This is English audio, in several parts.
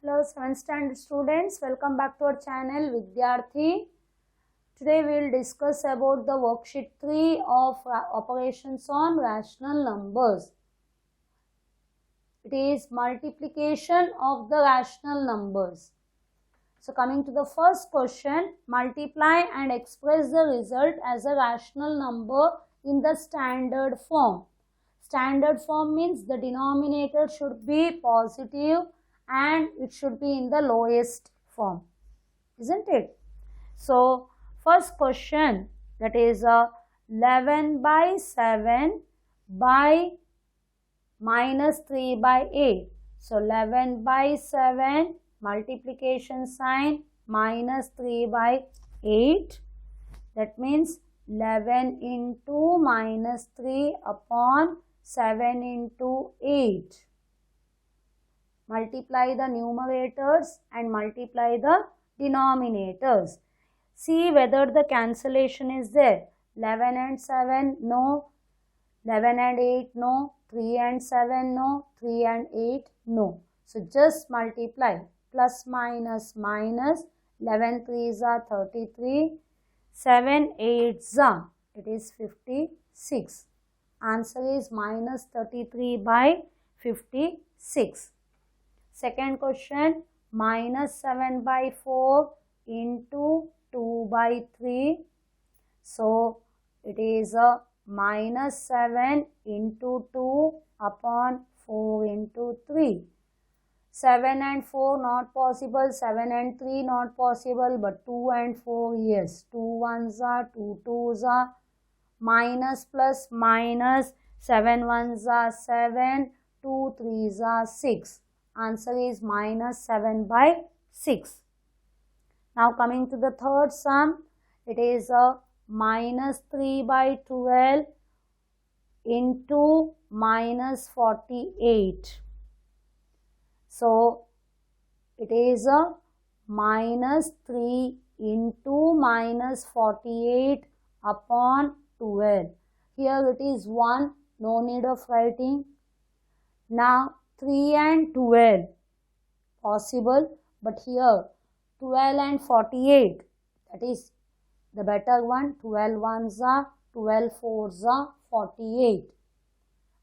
Hello 7th standard students, welcome back to our channel Vidyarthi. Today we will discuss about the worksheet 3 of operations on rational numbers. It is multiplication of the rational numbers. So coming to the first question, multiply and express the result as a rational number in the standard form. Standard form means the denominator should be positive and it should be in the lowest form, isn't it? So first question, that is 11 by 7 by minus 3 by 8. So 11 by 7 multiplication sign minus 3 by 8. That means 11 into minus 3 upon 7 into 8. Multiply the numerators and multiply the denominators. See whether the cancellation is there. 11 and 7, no. 11 and 8, no. 3 and 7, no. 3 and 8, no. So just multiply. Plus minus minus. 11 3s are 33. 7 8s are, it is 56. Answer is minus 33 by 56. Second question, minus 7 by 4 into 2 by 3. So it is a minus 7 into 2 upon 4 into 3. 7 and 4 not possible, 7 and 3 not possible, but 2 and 4 yes. 2 1s are, 2 2s are, minus plus minus, 7 1s are 7, 2 3s are 6. Answer is minus 7 by 6. Now coming to the third sum, it is a minus 3 by 12 into minus 48. So it is a minus 3 into minus 48 upon 12. Here it is 1, no need of writing. Now 3 and 12 possible, but here 12 and 48, that is the better one. 12 1s are, 12 4s are 48.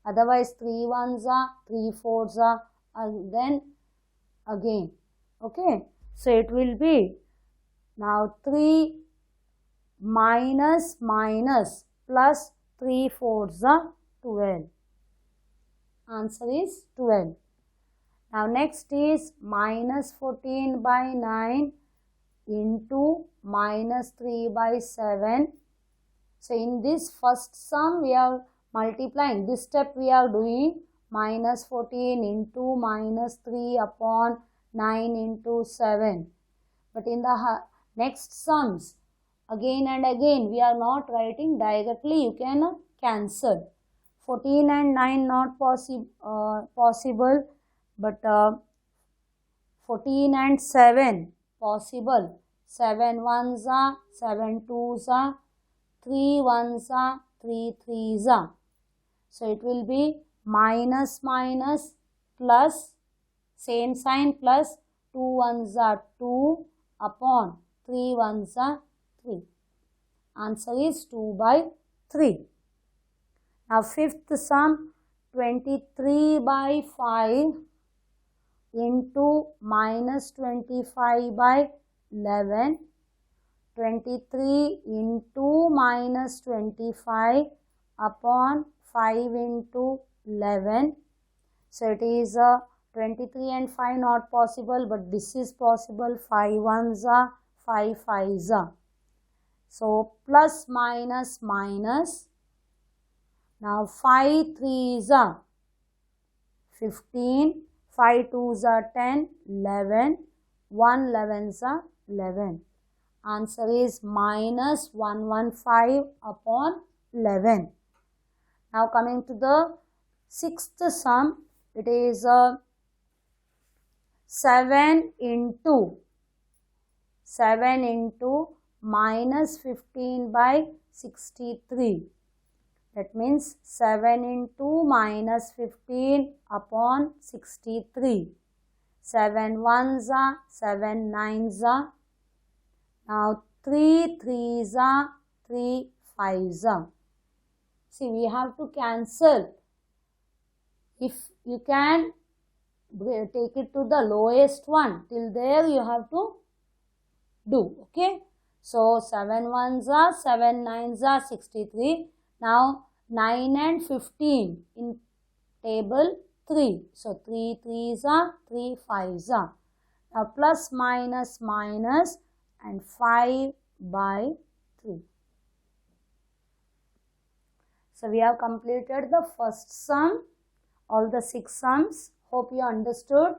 Otherwise 3 1s are, 3 4s are, and then again. Okay, so it will be now 3 minus minus plus 3 4s are 12. Answer is 12. Now next is minus 14 by 9 into minus 3 by 7. So in this first sum we are multiplying. This step we are doing minus 14 into minus 3 upon 9 into 7. But in the next sums, again and again we are not writing directly. You can cancel. 14 and 9 not possible, but 14 and 7 possible. 7 1s are, 7 2s are, 3 1s are, 3 3s are. So it will be minus minus plus, same sign, plus 2 1s are 2 upon 3 1s are 3. Answer is 2 by 3. Now fifth sum, 23 by 5 into minus 25 by 11. 23 into minus 25 upon 5 into 11. So it is 23 and 5 not possible, but this is possible. 5 1s are, 5 5s are. So plus minus minus. Now 5 3s are 15, 5 2s are 10, 11, 1 11s are 11. Answer is minus 115 upon 11. Now coming to the sixth sum, it is 7 into minus 15 by 63. That means 7 into minus 15 upon 63. 7 ones are 7 nines are. Now 3 threes are 3 fives are. See, we have to cancel. If you can take it to the lowest one, till there you have to do. Okay. So 7 ones are 7 nines are 63. Now 9 and 15 in table 3. So 3 threes are 3 fives are. Now plus minus minus and 5 by 3. So we have completed the first sum, all the 6 sums. Hope you understood.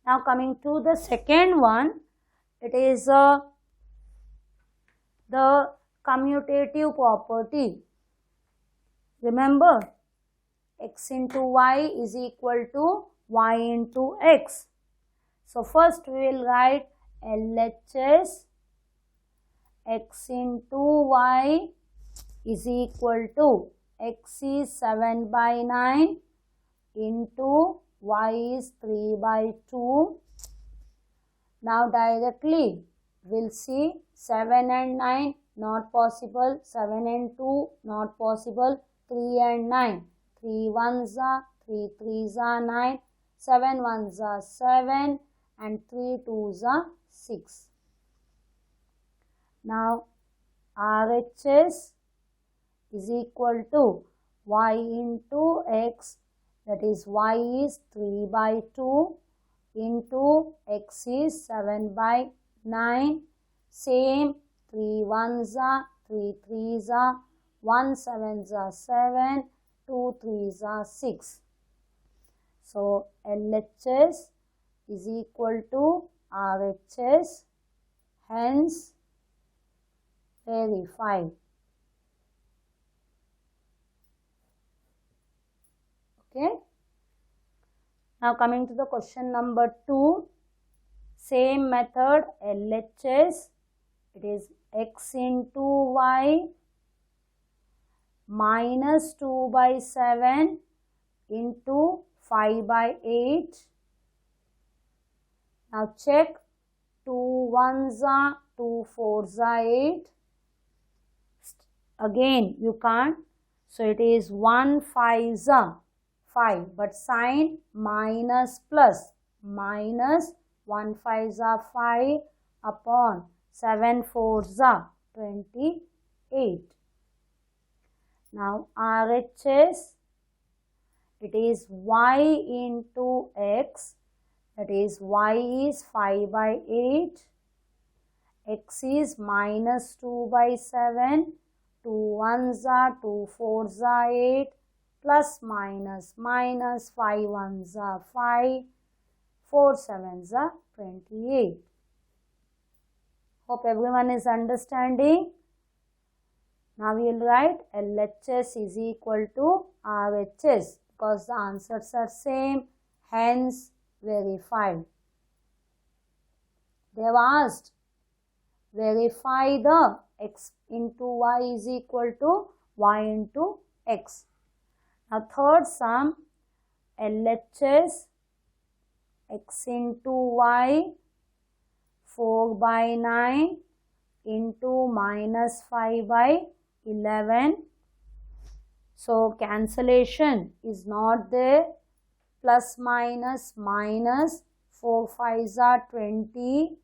Now coming to the second one, it is the commutative property. Remember, x into y is equal to y into x. So first we will write LHS x into y is equal to x is 7 by 9 into y is 3 by 2. Now directly we'll see 7 and 9 not possible, 7 and 2 not possible, 3 and 9. 3 ones are 3 threes are 9, 7 ones are 7 and 3 twos are 6. Now RHS is equal to y into x, that is y is 3 by 2 into x is 7 by 9. Same, 3 ones are 3 threes are 1 sevens are 7, 2 threes are 6. So LHS is equal to RHS, hence verify. Okay. Now coming to the question number 2, same method, LHS, it is x into y minus 2 by 7 into 5 by 8. Now check, 2 ones are 2 fours are 8. Again you can't. So it is 1 fives are 5, but sign minus plus, minus 1 fives are 5 upon 7 fours are 28. Now RHS, it is y into x, that is y is 5 by 8, x is minus 2 by 7, 2 ones are 2 fours are 8, plus minus minus 5 ones are 5, 4 sevens are 28. Hope everyone is understanding. Now we will write LHS is equal to RHS because the answers are same, hence verified. They have asked, verify the x into y is equal to y into x. Now third sum, LHS x into y 4 by 9 into minus 5 by 11. So cancellation is not there. Plus minus minus, 4 fives are 20,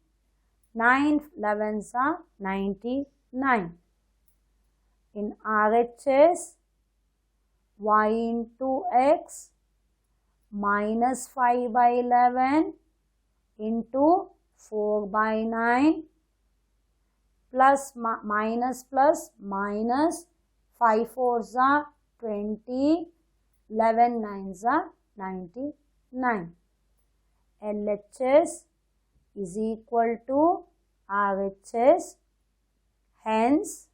9 elevens are 99. In RHS, y into x minus 5 by 11 into 4 by 9 plus minus plus minus 5 fours are 20, 11 nines are 99. LHS is equal to RHS, hence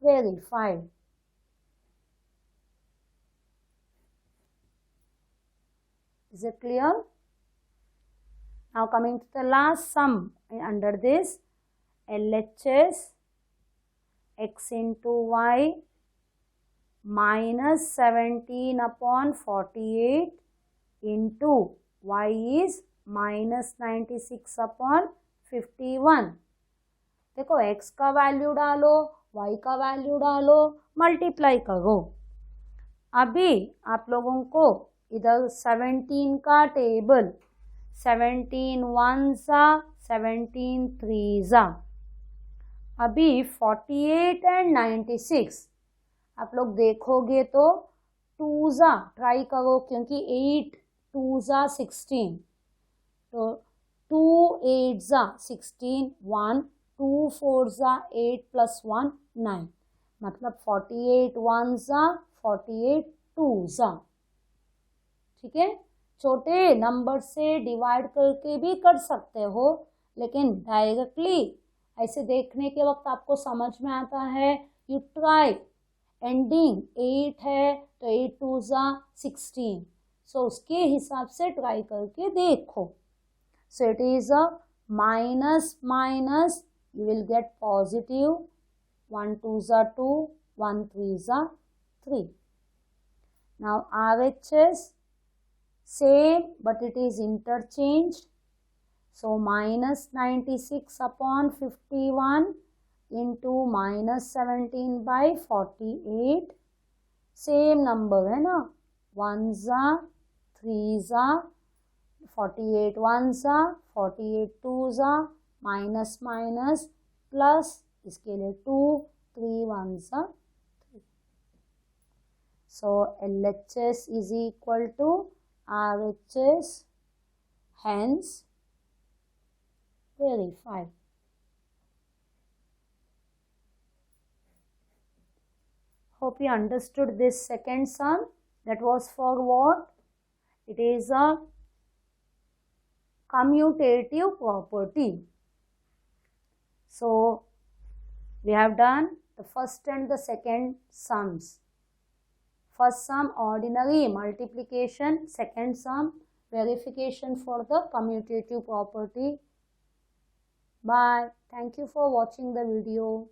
verified. Is it clear? Now coming to the last sum under this, LHS x into y minus 17 upon 48 into y is -96/51। देखो x का value डालो, y का value डालो, multiply करो। अभी आप लोगों को इधर 17 का टेबल, 17 1 17 3 अभी 48 एंड 96 आप लोग देखोगे तो 2 ट्राई करो, क्योंकि 8 2 16, तो 2 8 16, 1 2 4 8 प्लस 1 9, मतलब 48 1 48 2। ठीक है, छोटे नंबर से डिवाइड करके भी कर सकते हो, लेकिन डायरेक्टली ऐसे देखने के वक्त आपको समझ में आता है, यू ट्राई, एंडिंग 8 है तो 8 2 16, सो उसके हिसाब से ट्राई करके देखो। So it is a minus minus, you will get positive, 1 2 2, 1 3 3. Now RHS same, but it is interchanged. So minus 96/51 into minus 17/48, same number है ना, 1 3 48 1 48 2 माइनस माइनस प्लस, इसके लिए 2 3 1 3। सो LHS is equal to RHS, hence verify. Hope you understood this second sum. That was for what? It is a commutative property. So we have done the first and the second sums. First sum ordinary multiplication, second sum verification for the commutative property. Bye. Thank you for watching the video.